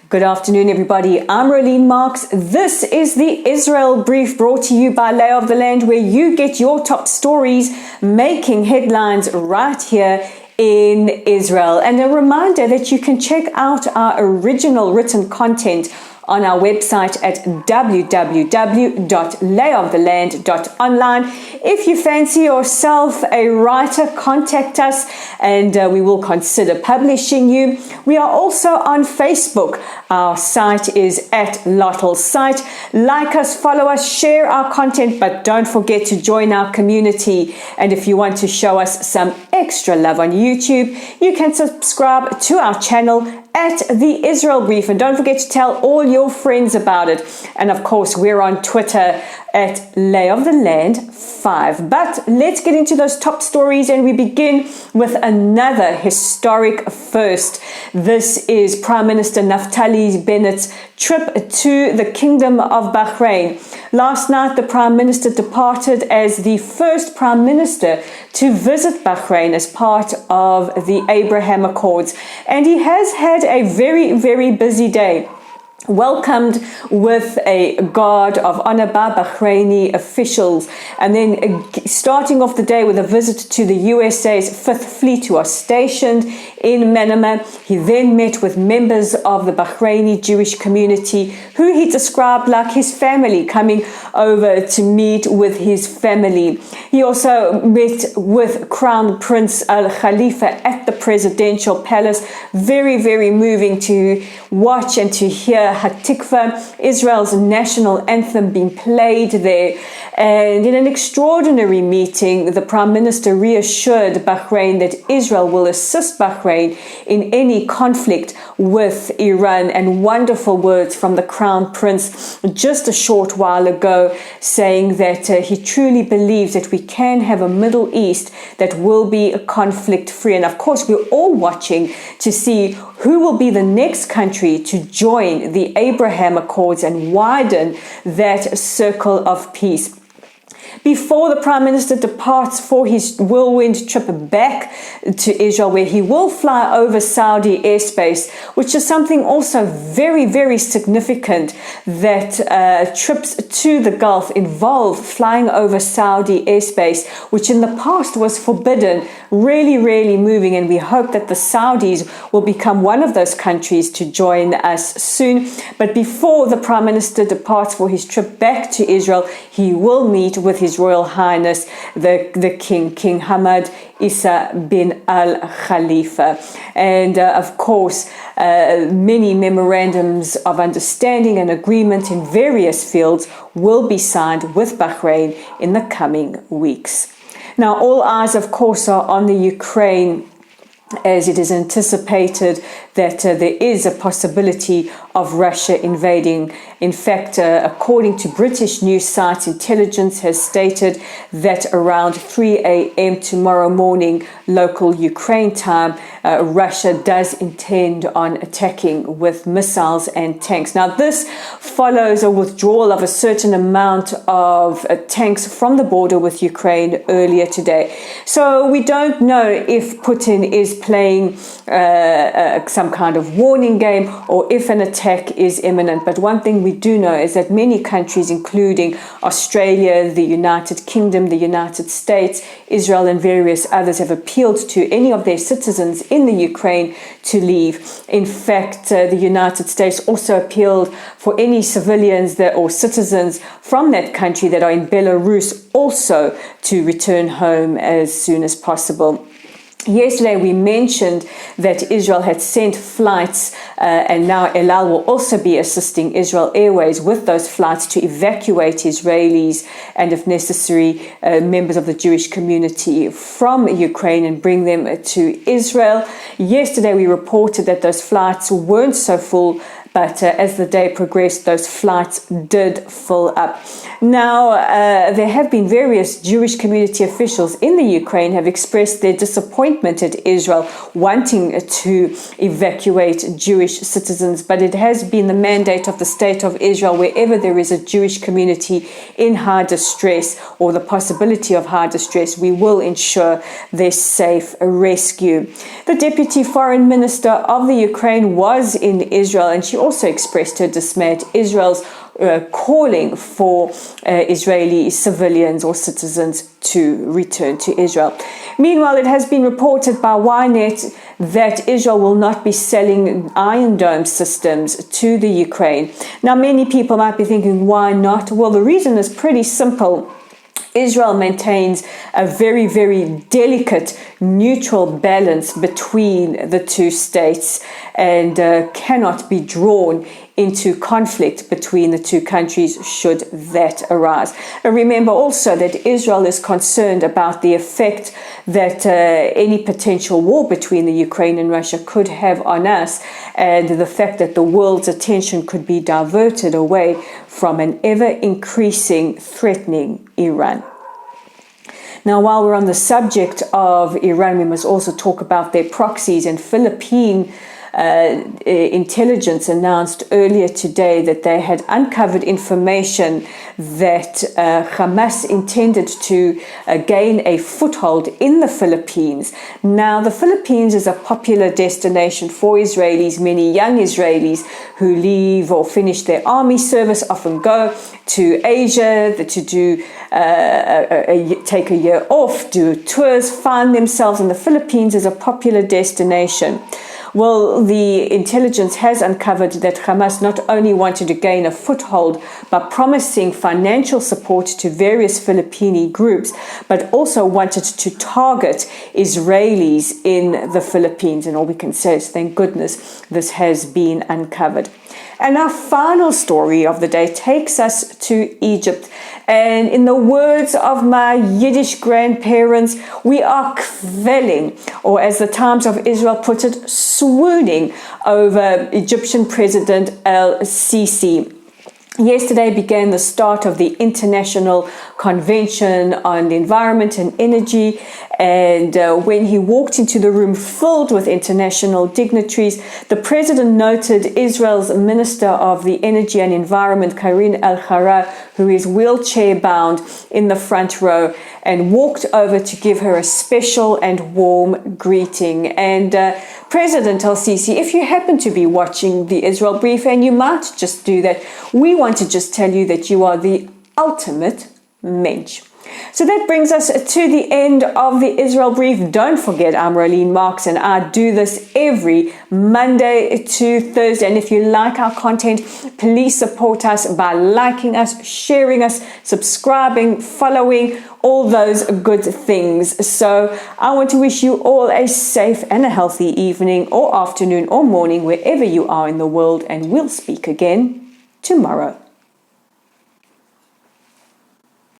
Good afternoon, everybody. I'm Rolene Marks. This is the Israel Brief, brought to you by Lay of the Land, where you get your top stories making headlines right here in Israel. And a reminder that you can check out our original written content on our website at www.layoftheland.online. If you fancy yourself a writer, contact us and we will consider publishing you. We are also on Facebook. Our site is at Lottle Site. Like us, follow us, share our content, but don't forget to join our community. And if you want to show us some extra love on YouTube, you can subscribe to our channel at the Israel Brief, and don't forget to tell all your friends about it. And of course, we're on Twitter at Lay of the Land 5. But let's get into those top stories, and we begin with another historic first. This is Prime Minister Naftali Bennett's trip to the Kingdom of Bahrain. Last night, the Prime Minister departed as the first Prime Minister to visit Bahrain as part of the Abraham Accords, and he has had a very, very busy day. Welcomed with a guard of honor by Bahraini officials, and then starting off the day with a visit to the USA's 5th Fleet, who are stationed in Manama. He then met with members of the Bahraini Jewish community, who he described like his family, coming over to meet with his family. He also met with Crown Prince Al-Khalifa at the presidential palace. Very, very moving to watch and to hear Hatikva, Israel's national anthem, being played there. And in an extraordinary meeting, the Prime Minister reassured Bahrain that Israel will assist Bahrain in any conflict with Iran. And wonderful words from the Crown Prince just a short while ago, saying that he truly believes that we can have a Middle East that will be conflict-free. And of course, we're all watching to see who will be the next country to join the Abraham Accords and widen that circle of peace. Before the Prime Minister departs for his whirlwind trip back to Israel, where he will fly over Saudi airspace, which is something also very, very significant, that trips to the Gulf involve flying over Saudi airspace, which in the past was forbidden. Really, really moving, and we hope that the Saudis will become one of those countries to join us soon. But before the Prime Minister departs for his trip back to Israel, he will meet with His Royal Highness the King Hamad Isa bin Al Khalifa, and of course many memorandums of understanding and agreement in various fields will be signed with Bahrain in the coming weeks. Now, all eyes, of course, are on the Ukraine, as it is anticipated that there is a possibility of Russia invading. In fact, according to British news sites, intelligence has stated that around 3 a.m. tomorrow morning, local Ukraine time, Russia does intend on attacking with missiles and tanks. Now, this follows a withdrawal of a certain amount of tanks from the border with Ukraine earlier today. So we don't know if Putin is playing some kind of warning game or if an attack is imminent. But one thing we do know is that many countries, including Australia, the United Kingdom, the United States, Israel, and various others, have appealed to any of their citizens in the Ukraine to leave. In fact, the United States also appealed for any civilians or citizens from that country that are in Belarus also to return home as soon as possible. Yesterday, we mentioned that Israel had sent flights, and now El Al will also be assisting Israel Airways with those flights to evacuate Israelis and, if necessary, members of the Jewish community from Ukraine and bring them to Israel. Yesterday, we reported that those flights weren't so full, but as the day progressed, those flights did fill up. Now, there have been various Jewish community officials in the Ukraine have expressed their disappointment at Israel wanting to evacuate Jewish citizens, but it has been the mandate of the State of Israel, wherever there is a Jewish community in high distress or the possibility of high distress, we will ensure their safe rescue. The Deputy Foreign Minister of the Ukraine was in Israel, and she also expressed her dismay at Israel's calling for Israeli civilians or citizens to return to Israel. Meanwhile, it has been reported by Ynet that Israel will not be selling Iron Dome systems to the Ukraine. Now, many people might be thinking, why not? Well, the reason is pretty simple. Israel maintains a very, very delicate neutral balance between the two states and cannot be drawn into conflict between the two countries should that arise. And remember also that Israel is concerned about the effect that any potential war between the Ukraine and Russia could have on us, and the fact that the world's attention could be diverted away from an ever-increasing threatening Iran. Now, while we're on the subject of Iran, we must also talk about their proxies. And Philippine intelligence announced earlier today that they had uncovered information that Hamas intended to gain a foothold in the Philippines. Now, the Philippines is a popular destination for Israelis. Many young Israelis who leave or finish their army service often go to Asia to do take a year off, do tours, find themselves in the Philippines as a popular destination. Well, the intelligence has uncovered that Hamas not only wanted to gain a foothold by promising financial support to various Filipino groups, but also wanted to target Israelis in the Philippines. And all we can say is, thank goodness, this has been uncovered. And our final story of the day takes us to Egypt. And in the words of my Yiddish grandparents, we are kvelling, or as the Times of Israel put it, swooning over Egyptian President El-Sisi. Yesterday began the start of the International Convention on the Environment and Energy, and when he walked into the room filled with international dignitaries, the president noted Israel's Minister of the Energy and Environment, Karine El-Khara, who is wheelchair-bound in the front row, and walked over to give her a special and warm greeting. And President El-Sisi, if you happen to be watching the Israel Brief, and you might just do that, we want to just tell you that you are the ultimate mensch. So that brings us to the end of the Israel Brief. Don't forget, I'm Rolene Marks, and I do this every Monday to Thursday. And if you like our content, please support us by liking us, sharing us, subscribing, following, all those good things. So I want to wish you all a safe and a healthy evening or afternoon or morning, wherever you are in the world, and we'll speak again tomorrow.